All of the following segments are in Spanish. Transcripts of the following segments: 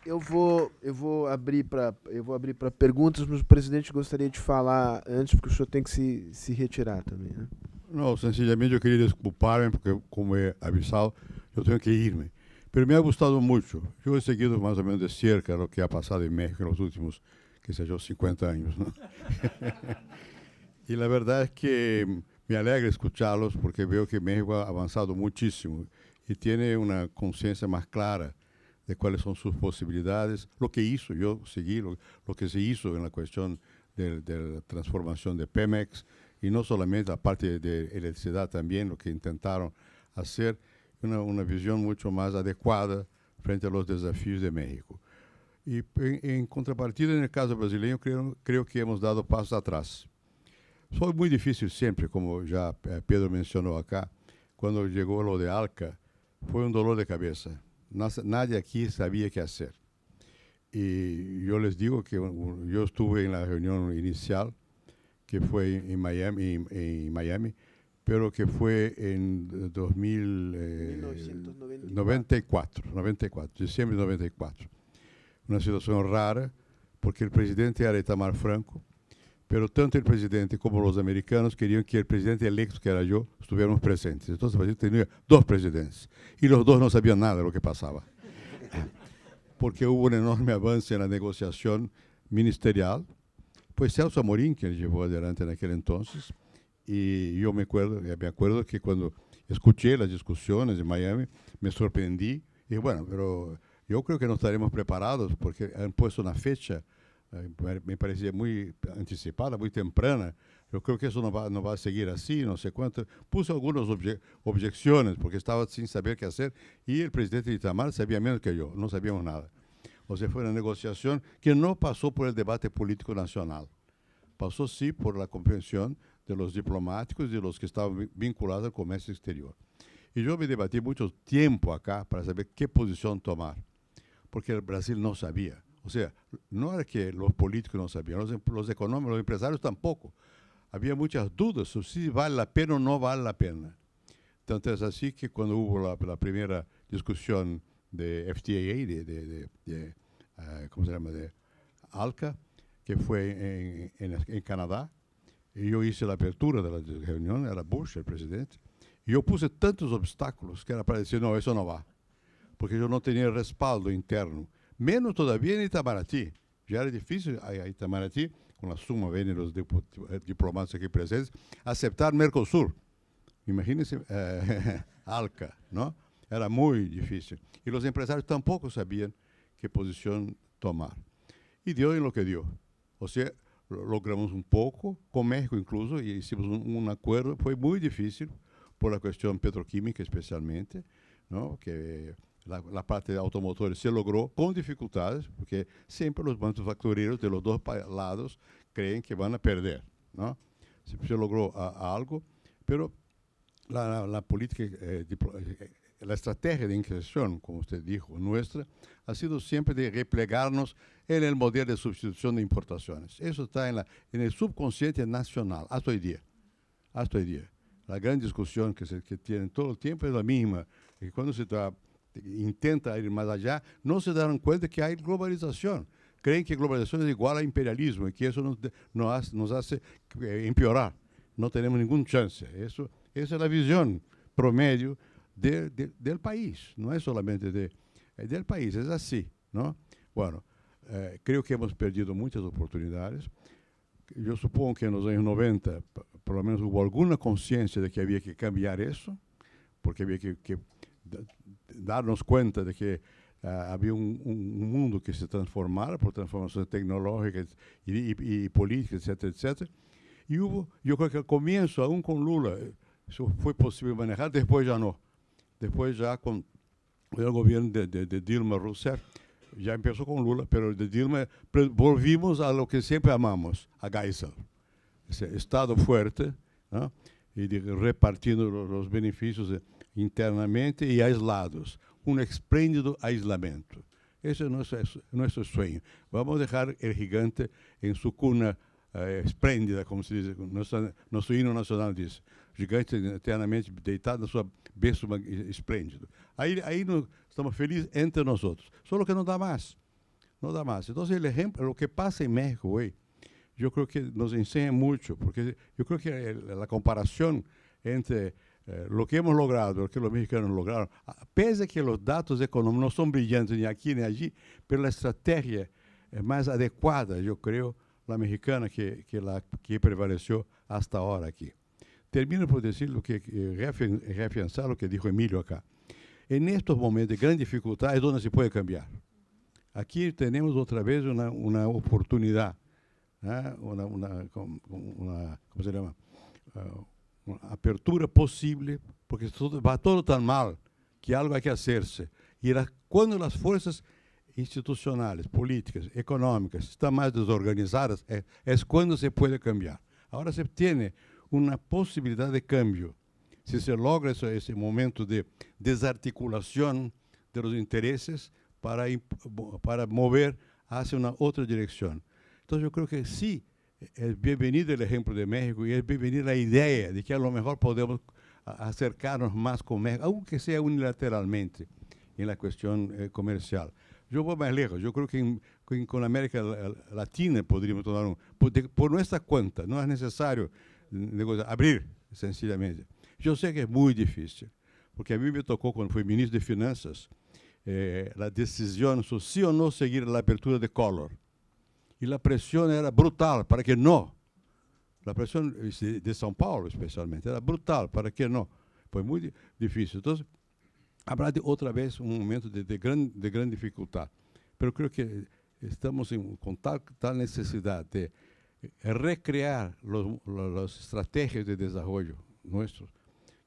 eu vou abrir para perguntas, mas o presidente gostaria de falar antes, porque o senhor tem que se retirar também, né? No, sencillamente yo quería disculparme porque, como he avisado, yo tengo que irme. Pero me ha gustado mucho. Yo he seguido más o menos de cerca lo que ha pasado en México en los últimos, qué sé yo, 50 años, ¿no? Y la verdad es que me alegra escucharlos porque veo que México ha avanzado muchísimo y tiene una conciencia más clara de cuáles son sus posibilidades, lo que hizo, yo seguí lo que se hizo en la cuestión de la transformación de Pemex, y no solamente la parte de electricidad, también lo que intentaron hacer, una visión mucho más adecuada frente a los desafíos de México. Y en contrapartida, en el caso brasileño, creo que hemos dado pasos atrás. Fue muy difícil siempre, como ya Pedro mencionó acá, cuando llegó lo de ALCA, fue un dolor de cabeza. Nadie aquí sabía qué hacer. Y yo les digo que yo estuve en la reunión inicial, que fue en Miami, pero que fue en 1994, diciembre de 94. Una situación rara, porque el presidente era Itamar Franco, pero tanto el presidente como los americanos querían que el presidente electo, que era yo, estuviéramos presentes. Entonces Brasil tenía dos presidentes, y los dos no sabían nada de lo que pasaba, porque hubo un enorme avance en la negociación ministerial. Fue Celso Amorín quien llevó adelante en aquel entonces, y yo me acuerdo que cuando escuché las discusiones en Miami, me sorprendí, y bueno, pero yo creo que no estaremos preparados, porque han puesto una fecha, me parecía muy anticipada, muy temprana. Yo creo que eso no va a seguir así, no sé cuánto. Puse algunas objeciones, porque estaba sin saber qué hacer, y el presidente Itamar sabía menos que yo, no sabíamos nada. O sea, fue una negociación que no pasó por el debate político nacional. Pasó sí por la comprensión de los diplomáticos y de los que estaban vinculados al comercio exterior. Y yo me debatí mucho tiempo acá para saber qué posición tomar, porque el Brasil no sabía. O sea, no era que los políticos no sabían, los económicos, los empresarios tampoco. Había muchas dudas sobre si vale la pena o no vale la pena. Tanto es así que cuando hubo la primera discusión de FTAA, ¿cómo se llama?, de ALCA, que fue en Canadá, y yo hice la apertura de la reunión, era Bush el presidente, y yo puse tantos obstáculos que era para decir, no, eso no va, porque yo no tenía respaldo interno, menos todavía en Itamaraty. Ya era difícil a Itamaraty, con la suma de los diplomáticos aquí presentes, aceptar Mercosur. Imagínense, ALCA, ¿no? Era muy difícil. Y los empresarios tampoco sabían qué posición tomar. Y dio en lo que dio. O sea, logramos un poco, con México incluso, y hicimos un acuerdo. Fue muy difícil, por la cuestión petroquímica especialmente, ¿no? Que la parte de automotores se logró con dificultades, porque siempre los manufactureros de los dos lados creen que van a perder, ¿no? Se logró algo, pero la política, la estrategia de inclusión, como usted dijo, nuestra, ha sido siempre de replegarnos en el modelo de sustitución de importaciones. Eso está en el subconsciente nacional, hasta hoy día. Hasta hoy día. La gran discusión que tienen todo el tiempo es la misma. Y cuando se intenta ir más allá, no se dan cuenta que hay globalización. Creen que globalización es igual a imperialismo y que eso nos hace empeorar. No tenemos ningún chance. Esa es la visión promedio del país. No es solamente del país, es así, ¿no? Bueno, creo que hemos perdido muchas oportunidades. Yo supongo que en los años 90, por lo menos hubo alguna conciencia de que había que cambiar eso, porque había que darnos cuenta de que había un mundo que se transformara por transformaciones tecnológicas y políticas, etcétera, etcétera. Y yo creo que al comienzo, aún con Lula, eso fue posible manejar, después ya no. Después ya con el gobierno de Dilma Rousseff, ya empezó con Lula, pero de Dilma volvimos a lo que siempre amamos, a Geisel. Ese Estado fuerte, ¿no? Y repartiendo los beneficios internamente y aislados. Un espléndido aislamiento. Ese es nuestro sueño. Vamos a dejar el gigante en su cuna esplêndida, como se diz, nosso hino nacional diz. Gigante eternamente deitado na sua berço esplêndido. Aí estamos felizes entre nós outros. Só que não dá mais. no da más. Entonces, el ejemplo, lo que pasa en México hoy, yo creo que nos enseña mucho, porque yo creo que la comparación entre lo que hemos logrado, lo que los mexicanos lograron, pese a que los datos económicos no son brillantes ni aquí ni allí, pero la estrategia más adecuada, yo creo, la mexicana que prevaleció hasta ahora aquí. Termino por decir lo que reafianzar lo que dijo Emilio acá. En estos momentos de gran dificultad es donde se puede cambiar. Aquí tenemos otra vez una oportunidad, ¿cómo se llama? Una apertura posible, porque va todo tan mal que algo hay que hacerse. Y cuando las fuerzas institucionales, políticas, económicas están más desorganizadas, es cuando se puede cambiar. Ahora se tiene una posibilidad de cambio. Si se logra ese momento de desarticulación de los intereses para mover hacia una otra dirección. Entonces yo creo que sí, es bienvenido el ejemplo de México y es bienvenida la idea de que a lo mejor podemos acercarnos más con México, aunque sea unilateralmente en la cuestión comercial. Yo voy más lejos, yo creo que con América Latina podríamos tomar por nuestra cuenta, no es necesario abrir sencillamente. Yo sé que es muy difícil, porque a mí me tocó cuando fui ministro de Finanzas la decisión sobre sí o no seguir la apertura de Collor. Y la presión era brutal para que no. La presión de São Paulo especialmente era brutal para que no. Fue muy difícil. Entonces, habrá otra vez un momento de gran dificultad. Pero creo que estamos con tal necesidad de recrear las estrategias de desarrollo nuestros,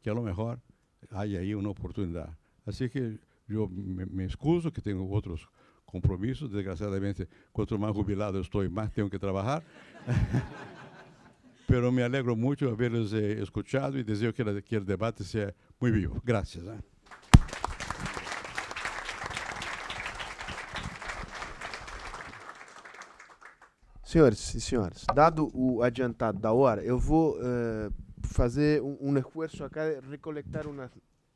que a lo mejor hay ahí una oportunidad. Así que yo me excuso que tengo otros compromisos. Desgraciadamente, cuanto más jubilado estoy, más tengo que trabajar. Pero me alegro mucho de haberles escuchado y deseo que el debate sea muy vivo. Gracias. Senhores e senhoras, dado o adiantado da hora, eu vou fazer um esforço acá de recolectar umas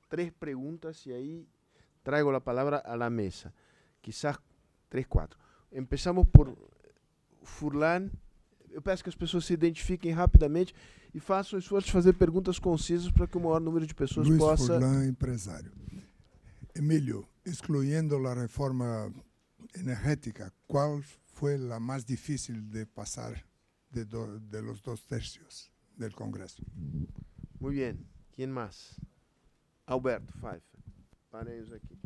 3 perguntas e aí trago a palavra a la mesa. Quizás 3, 4. Empezamos por Furlan. Eu peço que as pessoas se identifiquem rapidamente e façam o esforço de fazer perguntas concisas para que o maior número de pessoas Luis possa... Furlan, empresário. Emilio, excluyendo a reforma energética, ¿cuál fue la más difícil de pasar de los 2 tercios del Congreso? Muy bien. ¿Quién más? Alberto Pfeiffer. Parei-os aqui.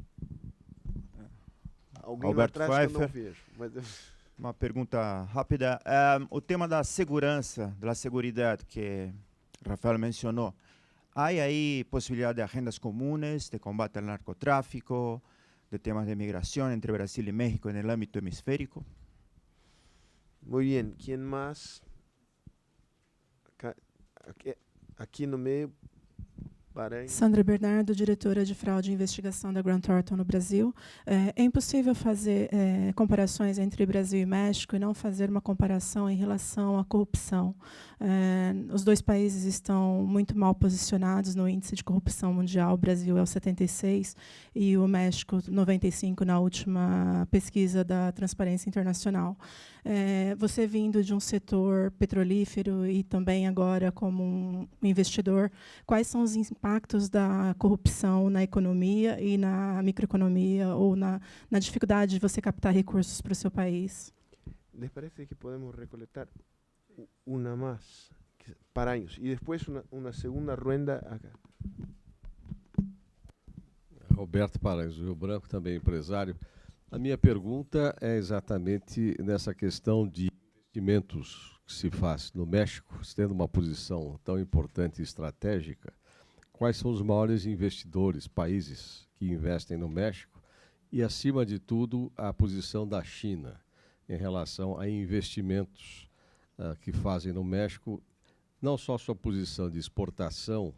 Alguém Alberto lá atrás que eu não Pfeiffer. vejo. Mas... Uma pergunta rápida. O tema da segurança, da seguridade que Rafael mencionou. Há aí possibilidade de agendas comunes, de combate ao narcotráfico, de temas de migração entre Brasil e México no âmbito hemisférico? Muy bien. ¿Quién más? Aqui no meio. Parei. Sandra Bernardo, diretora de fraude e investigação da Grant Thornton no Brasil. É impossível fazer comparações entre Brasil e México e não fazer uma comparação em relação à corrupção. Os 2 países estão muito mal posicionados no índice de corrupção mundial. O Brasil é o 76 e o México 95 na última pesquisa da Transparência Internacional. Você vindo de um setor petrolífero e também agora como um investidor, quais são os impactos da corrupção na economia e na microeconomia ou na dificuldade de você captar recursos para o seu país? ¿Les parece que podemos recolectar una más para años y después una segunda ronda acá? Roberto Paranhos, Rio Branco, também empresário. A minha pergunta é exatamente nessa questão de investimentos que se faz no México, tendo uma posição tão importante e estratégica. Quais são os maiores investidores, países que investem no México? E, acima de tudo, a posição da China em relação a investimentos que fazem no México, não só sua posição de exportação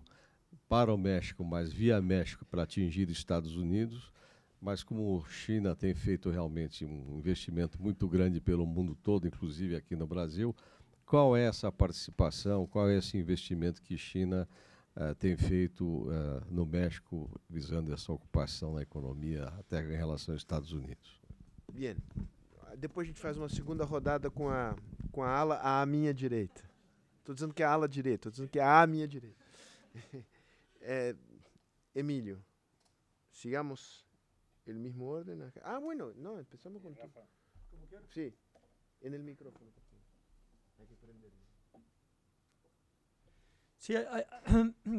para o México, mas via México para atingir os Estados Unidos, mas como a China tem feito realmente um investimento muito grande pelo mundo todo, inclusive aqui no Brasil, qual é essa participação, qual é esse investimento que a China tem feito no México, visando essa ocupação na economia, até em relação aos Estados Unidos? Bien. depois a gente faz uma segunda rodada com a ala à minha direita. Estou dizendo que é a ala direita, estou dizendo que é a minha direita. Emilio, sigamos el mismo orden. Ah, bueno, no, empezamos con tú. Sí, en el micrófono. Hay que prenderlo. Sí,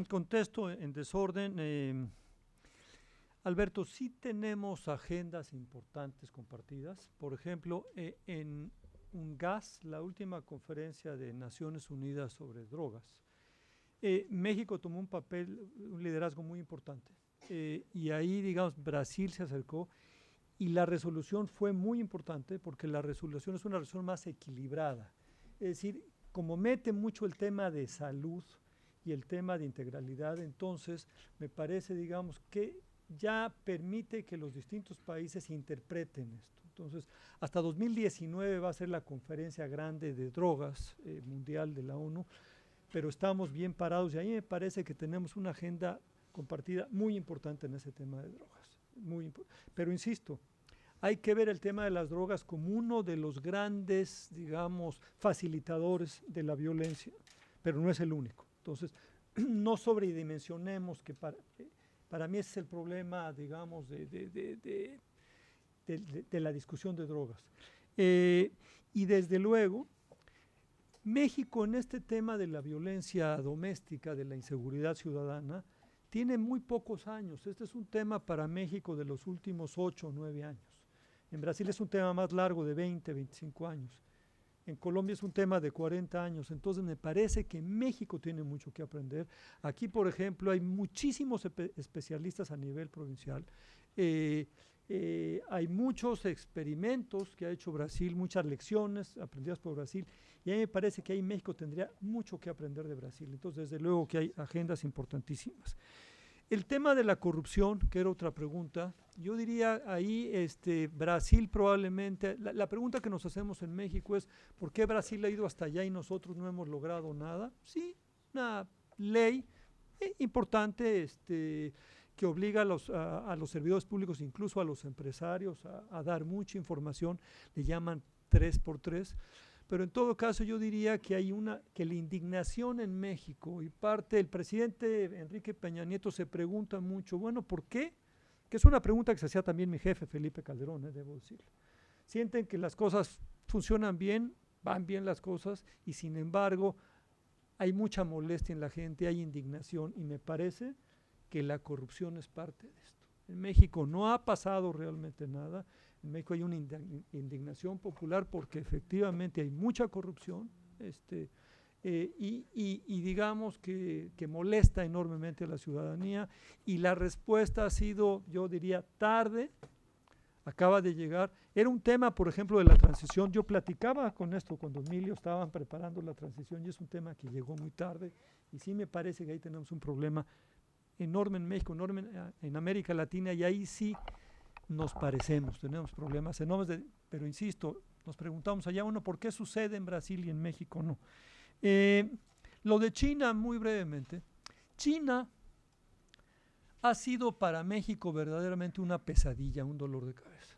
contesto en desorden. Alberto, sí tenemos agendas importantes compartidas. Por ejemplo, en UNGAS, la última conferencia de Naciones Unidas sobre drogas, México tomó un liderazgo muy importante. Y ahí, digamos, Brasil se acercó y la resolución fue muy importante porque la resolución es una resolución más equilibrada. Es decir, como mete mucho el tema de salud y el tema de integralidad, entonces me parece, digamos, que ya permite que los distintos países interpreten esto. Entonces, hasta 2019 va a ser la conferencia grande de drogas mundial de la ONU, pero estamos bien parados y ahí me parece que tenemos una agenda compartida muy importante en ese tema de drogas. Pero insisto, hay que ver el tema de las drogas como uno de los grandes, digamos, facilitadores de la violencia, pero no es el único. Entonces, no sobredimensionemos que para mí ese es el problema, digamos, de la discusión de drogas. Y desde luego, México en este tema de la violencia doméstica, de la inseguridad ciudadana, tiene muy pocos años. Este es un tema para México de los últimos 8 o 9 años. En Brasil es un tema más largo de 20, 25 años. En Colombia es un tema de 40 años. Entonces me parece que México tiene mucho que aprender. Aquí, por ejemplo, hay muchísimos especialistas a nivel provincial. Hay muchos experimentos que ha hecho Brasil, muchas lecciones aprendidas por Brasil. Y a mí me parece que ahí México tendría mucho que aprender de Brasil. Entonces, desde luego que hay agendas importantísimas. El tema de la corrupción, que era otra pregunta, yo diría ahí Brasil probablemente, la pregunta que nos hacemos en México es ¿por qué Brasil ha ido hasta allá y nosotros no hemos logrado nada? Sí, una ley importante que obliga a los servidores públicos, incluso a los empresarios, a dar mucha información, le llaman 3x3. Pero en todo caso yo diría que que la indignación en México y parte del presidente Enrique Peña Nieto se pregunta mucho, bueno, ¿por qué? Que es una pregunta que se hacía también mi jefe Felipe Calderón, debo decirlo. Sienten que las cosas funcionan bien, van bien las cosas y sin embargo hay mucha molestia en la gente, hay indignación y me parece que la corrupción es parte de esto. En México no ha pasado realmente nada. En México hay una indignación popular porque efectivamente hay mucha corrupción y digamos que molesta enormemente a la ciudadanía y la respuesta ha sido, yo diría, tarde, acaba de llegar. Era un tema, por ejemplo, de la transición. Yo platicaba con esto cuando Emilio estaban preparando la transición y es un tema que llegó muy tarde y sí me parece que ahí tenemos un problema enorme en México, enorme en América Latina y ahí sí nos parecemos, tenemos problemas enormes, pero insisto, nos preguntamos allá, bueno, ¿por qué sucede en Brasil y en México no? Lo de China, muy brevemente. China ha sido para México verdaderamente una pesadilla, un dolor de cabeza.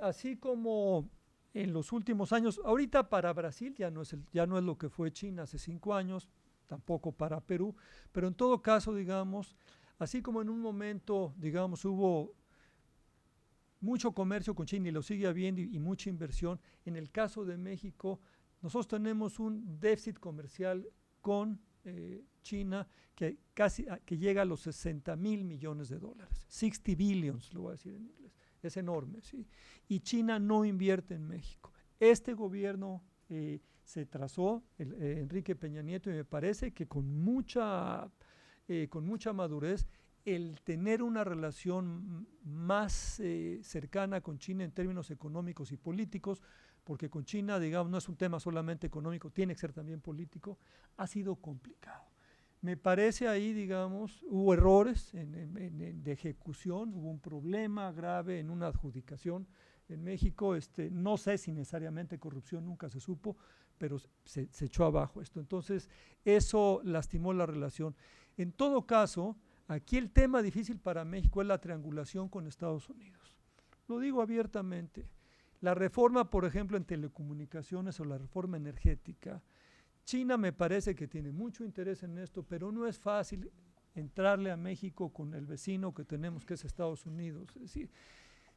Así como en los últimos años, ahorita para Brasil ya no es lo que fue China hace 5 años, tampoco para Perú, pero en todo caso, digamos, así como en un momento, digamos, hubo mucho comercio con China y lo sigue habiendo y mucha inversión, en el caso de México, nosotros tenemos un déficit comercial con China que llega a los 60,000 millones de dólares. 60 billions, lo voy a decir en inglés. Es enorme, ¿sí? Y China no invierte en México. Este gobierno se trazó, Enrique Peña Nieto, y me parece que con mucha madurez, el tener una relación más cercana con China en términos económicos y políticos, porque con China, digamos, no es un tema solamente económico, tiene que ser también político, ha sido complicado. Me parece ahí, digamos, hubo errores de ejecución, hubo un problema grave en una adjudicación en México, no sé si necesariamente corrupción, nunca se supo, pero se echó abajo esto. Entonces, eso lastimó la relación. En todo caso, aquí el tema difícil para México es la triangulación con Estados Unidos, lo digo abiertamente, la reforma, por ejemplo, en telecomunicaciones o la reforma energética, China me parece que tiene mucho interés en esto, pero no es fácil entrarle a México con el vecino que tenemos, que es Estados Unidos. Es decir,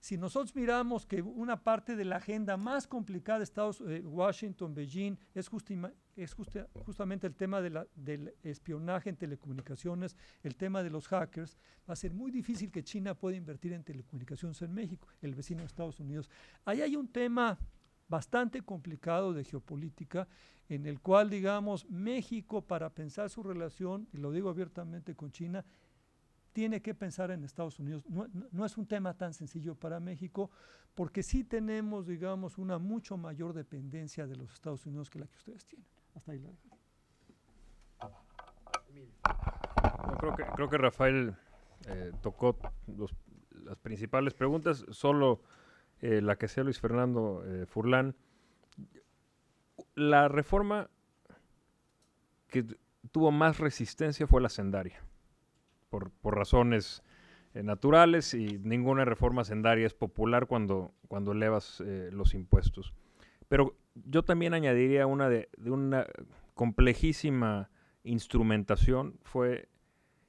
si nosotros miramos que una parte de la agenda más complicada de Washington, Beijing, es justamente el tema del espionaje en telecomunicaciones, el tema de los hackers, va a ser muy difícil que China pueda invertir en telecomunicaciones en México, el vecino de Estados Unidos. Ahí hay un tema bastante complicado de geopolítica, en el cual, digamos, México, para pensar su relación, y lo digo abiertamente, con China, tiene que pensar en Estados Unidos. No es un tema tan sencillo para México, porque sí tenemos, digamos, una mucho mayor dependencia de los Estados Unidos que la que ustedes tienen. Hasta ahí la dejo. No, creo que Rafael tocó las principales preguntas, solo la que sea Luis Fernando Furlan. La reforma que tuvo más resistencia fue la hacendaria, por razones naturales, y ninguna reforma hacendaria es popular cuando elevas los impuestos. Pero yo también añadiría una de una complejísima instrumentación, fue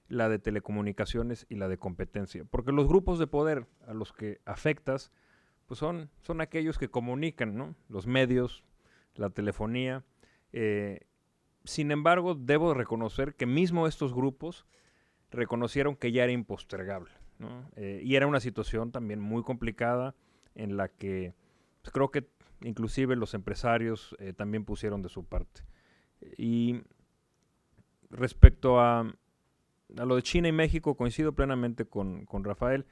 la de telecomunicaciones y la de competencia, porque los grupos de poder a los que afectas pues son aquellos que comunican, ¿no? Los medios, la telefonía. Sin embargo, debo reconocer que mismo estos grupos reconocieron que ya era impostergable, ¿no? Y era una situación también muy complicada, en la que pues, creo que inclusive los empresarios también pusieron de su parte. Y respecto a lo de China y México, coincido plenamente con Rafael.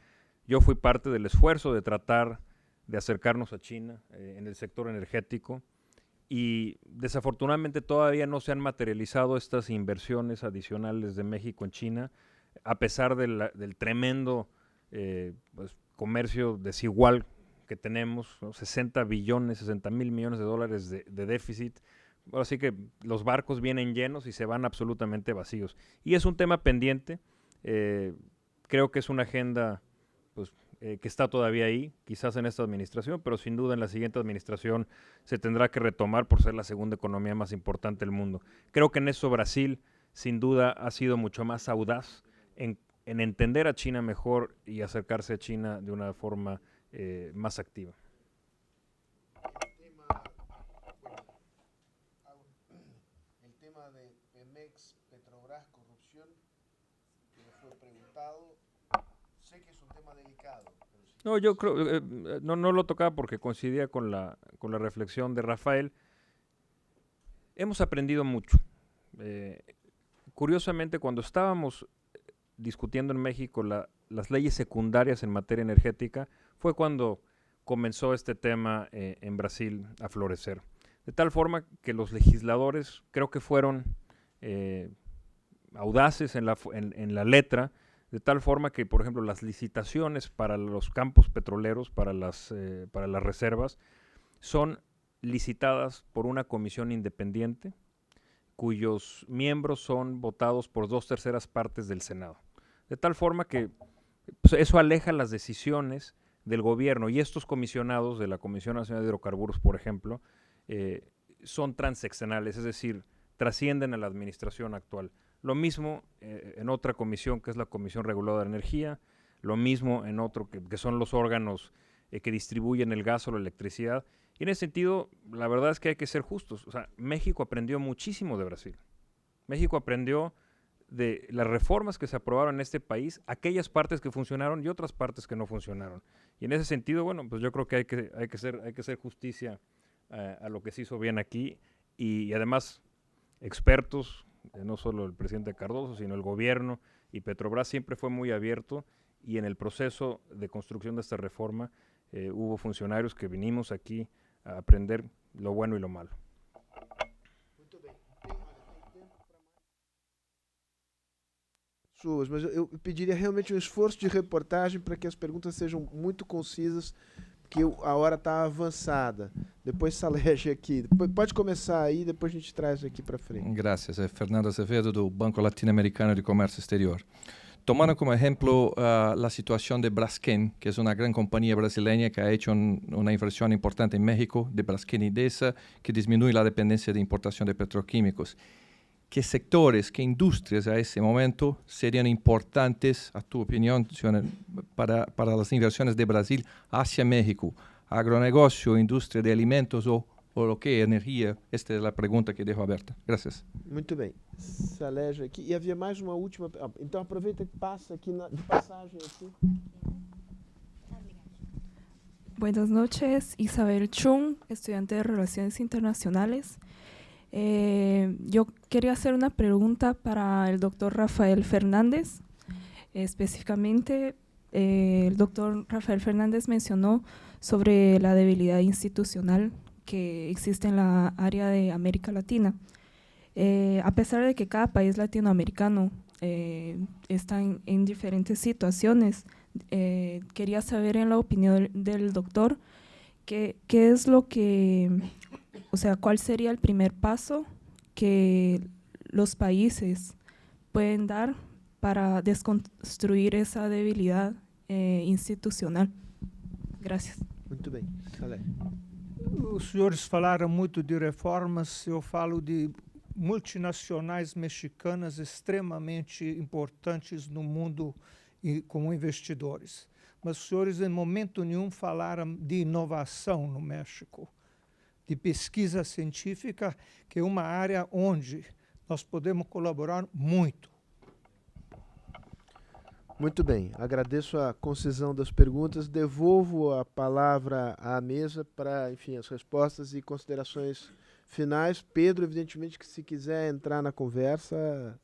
Yo fui parte del esfuerzo de tratar de acercarnos a China en el sector energético, y desafortunadamente todavía no se han materializado estas inversiones adicionales de México en China, a pesar del tremendo pues, comercio desigual que tenemos, ¿no? 60 mil millones de dólares de déficit. Así que los barcos vienen llenos y se van absolutamente vacíos. Y es un tema pendiente. Creo que es una agenda pues, que está todavía ahí, quizás en esta administración, pero sin duda en la siguiente administración se tendrá que retomar por ser la segunda economía más importante del mundo. Creo que en eso Brasil, sin duda, ha sido mucho más audaz en entender a China mejor y acercarse a China de una forma más activa. El tema de Pemex, Petrobras, corrupción, que me fue preguntado, sé que es un tema delicado. Pero sí. No, yo creo, no lo tocaba porque coincidía con la reflexión de Rafael. Hemos aprendido mucho. Curiosamente, cuando estábamos discutiendo en México las leyes secundarias en materia energética, fue cuando comenzó este tema en Brasil a florecer. De tal forma que los legisladores creo que fueron audaces en la letra, de tal forma que, por ejemplo, las licitaciones para los campos petroleros, para las reservas, son licitadas por una comisión independiente, cuyos miembros son votados por 2/3 partes del Senado. De tal forma que pues, eso aleja las decisiones del gobierno, y estos comisionados de la Comisión Nacional de Hidrocarburos, por ejemplo, son transeccionales, es decir, trascienden a la administración actual. Lo mismo en otra comisión, que es la Comisión Reguladora de Energía, lo mismo en otro que son los órganos que distribuyen el gas o la electricidad. Y en ese sentido, la verdad es que hay que ser justos. O sea, México aprendió muchísimo de Brasil. México aprendió de las reformas que se aprobaron en este país, aquellas partes que funcionaron y otras partes que no funcionaron. Y en ese sentido, bueno, pues yo creo que hay que hacer justicia a lo que se hizo bien aquí, y además expertos, no solo el presidente Cardoso, sino el gobierno, y Petrobras siempre fue muy abierto, y en el proceso de construcción de esta reforma hubo funcionarios que vinimos aquí a aprender lo bueno y lo malo. Muito bem. Tem tempo para mais? Mas eu pediria realmente um esforço de reportagem para que as perguntas sejam muito concisas, porque a hora está avançada. Depois Salege aqui. Pode começar aí, depois a gente traz aqui para frente. Gracias. Fernando Azevedo, do Banco Latino-Americano de Comércio Exterior. tomando como ejemplo la situación de Braskem, que es una gran compañía brasileña que ha hecho una inversión importante en México, de Braskem Idesa, que disminuye la dependencia de importación de petroquímicos. ¿Qué sectores, qué industrias a ese momento serían importantes, a tu opinión, para las inversiones de Brasil hacia México? ¿Agronegocio, industria de alimentos o lo que? Energia? Esta é a pergunta que dejo aberta. Gracias. Muito bem. Saleja aqui. E havia mais uma última. Então aproveita que passa aqui de passagem aqui. Buenas noches, Isabel Chung, estudiante de Relaciones Internacionales. Yo quería hacer una pregunta para el doctor Rafael Fernández. Específicamente, el doctor Rafael Fernández mencionó sobre la debilidad institucional que existe en la área de América Latina. A pesar de que cada país latinoamericano está en diferentes situaciones, quería saber en la opinión del doctor qué es lo que, o sea, cuál sería el primer paso que los países pueden dar para desconstruir esa debilidad institucional. Gracias. Muito bem. Saleja. Os senhores falaram muito de reformas, eu falo de multinacionais mexicanas extremamente importantes no mundo como investidores. Mas os senhores em momento nenhum falaram de inovação no México, de pesquisa científica, que é uma área onde nós podemos colaborar muito. Muito bem, agradeço a concisão das perguntas, devolvo a palavra à mesa para, enfim, as respostas e considerações finais. Pedro, evidentemente que se quiser entrar na conversa.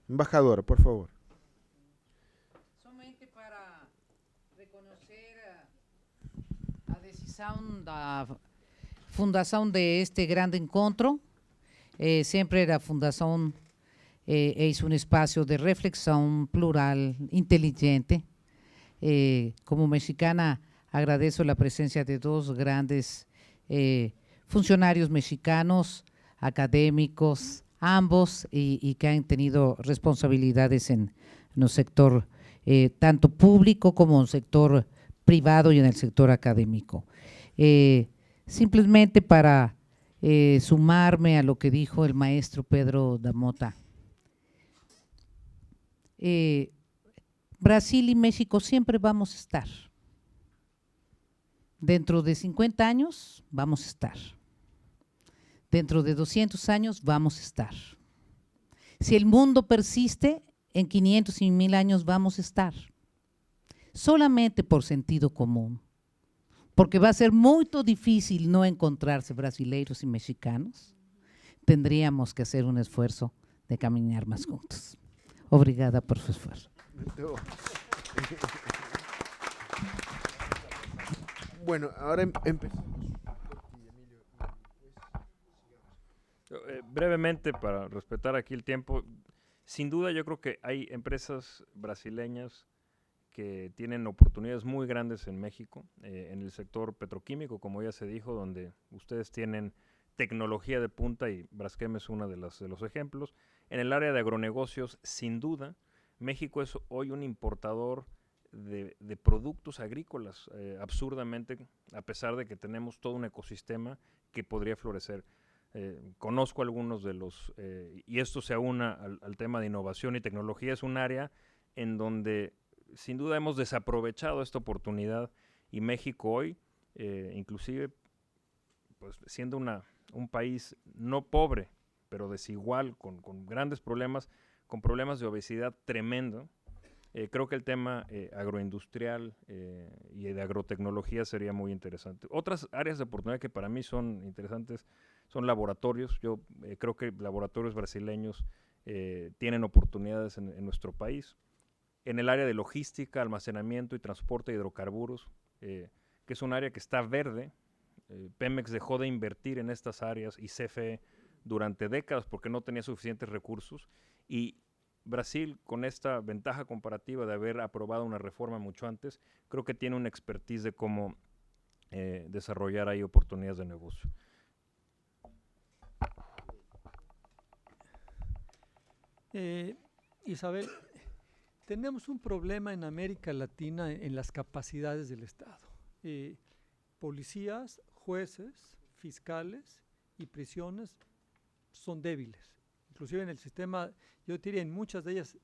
Embarcadora, por favor. Somente para reconhecer a decisão da fundação de este grande encontro. Sempre a fundação es un espacio de reflexión plural, inteligente. Como mexicana agradezco la presencia de dos grandes funcionarios mexicanos, académicos, ambos, y que han tenido responsabilidades en el sector tanto público como en el sector privado y en el sector académico. Simplemente para sumarme a lo que dijo el maestro Pedro da Mota. Brasil y México siempre vamos a estar. Dentro de 50 años vamos a estar. Dentro de 200 años vamos a estar. Si el mundo persiste, en 500 y 1000 años vamos a estar. Solamente por sentido común. Porque va a ser muy difícil no encontrarse brasileiros y mexicanos. Tendríamos que hacer un esfuerzo de caminar más juntos. Obrigada por su esfuerzo. Bueno, ahora empezamos. Brevemente, para respetar aquí el tiempo, sin duda yo creo que hay empresas brasileñas que tienen oportunidades muy grandes en México, en el sector petroquímico, como ya se dijo, donde ustedes tienen tecnología de punta y Braskem es uno de los ejemplos. En el área de agronegocios, sin duda, México es hoy un importador de productos agrícolas, absurdamente, a pesar de que tenemos todo un ecosistema que podría florecer. Conozco algunos de los, y esto se aúna al tema de innovación y tecnología, es un área en donde sin duda hemos desaprovechado esta oportunidad y México hoy, inclusive, pues siendo un país no pobre, pero desigual, con grandes problemas, con problemas de obesidad tremendo. Creo que el tema agroindustrial y de agrotecnología sería muy interesante. Otras áreas de oportunidad que para mí son interesantes son laboratorios. Yo creo que laboratorios brasileños tienen oportunidades en nuestro país. En el área de logística, almacenamiento y transporte de hidrocarburos, que es un área que está verde. Pemex dejó de invertir en estas áreas y CFE durante décadas porque no tenía suficientes recursos, y Brasil, con esta ventaja comparativa de haber aprobado una reforma mucho antes, creo que tiene una expertise de cómo desarrollar ahí oportunidades de negocio. Isabel, tenemos un problema en América Latina en las capacidades del Estado. Policías, jueces, fiscales y prisiones son débiles. Inclusive en el sistema, yo diría en muchas de ellas,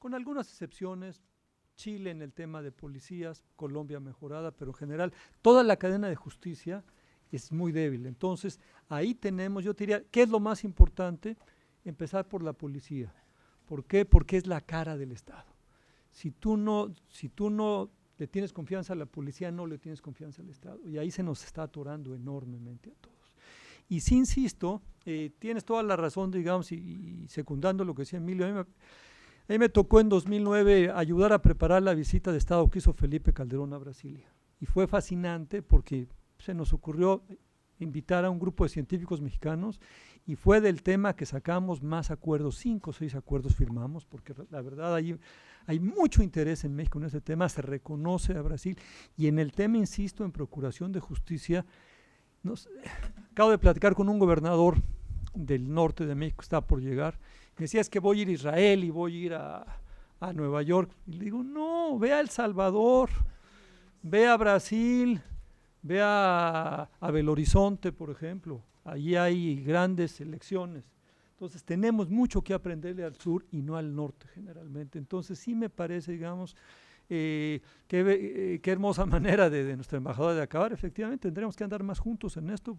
con algunas excepciones, Chile en el tema de policías, Colombia mejorada, pero en general toda la cadena de justicia es muy débil. Entonces, ahí tenemos, yo diría, ¿qué es lo más importante? Empezar por la policía. ¿Por qué? Porque es la cara del Estado. Si tú no le tienes confianza a la policía, no le tienes confianza al Estado. Y ahí se nos está atorando enormemente a todos. Y sí insisto, tienes toda la razón, digamos, y secundando lo que decía Emilio, a mí me tocó en 2009 ayudar a preparar la visita de Estado que hizo Felipe Calderón a Brasilia. Y fue fascinante porque se nos ocurrió invitar a un grupo de científicos mexicanos y fue del tema que sacamos más acuerdos, 5 o 6 acuerdos firmamos, porque la verdad hay mucho interés en México en ese tema, se reconoce a Brasil. Y en el tema, insisto, en procuración de justicia, acabo de platicar con un gobernador del norte de México, está por llegar, me decía, es que voy a ir a Israel y voy a ir a Nueva York. Y le digo, no, ve a El Salvador, ve a Brasil, ve a Belo Horizonte, por ejemplo. Allí hay grandes elecciones. Entonces tenemos mucho que aprenderle al sur y no al norte generalmente. Entonces sí me parece, digamos, qué hermosa manera de nuestra embajadora de acabar. Efectivamente, tendríamos que andar más juntos en esto,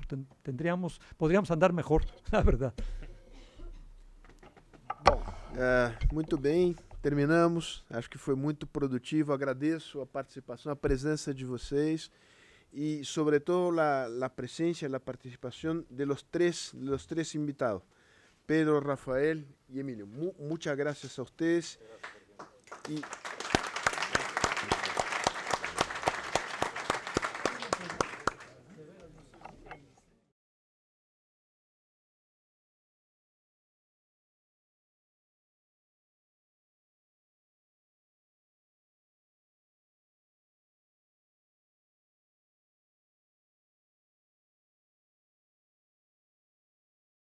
podríamos andar mejor, la verdad. Bom, muito bem, terminamos. Acho que foi muito produtivo. Agradeço a participação, a presença de vocês y sobre todo la presencia, la participación de los tres invitados, Pedro, Rafael y Emilio. Muchas gracias a ustedes. Y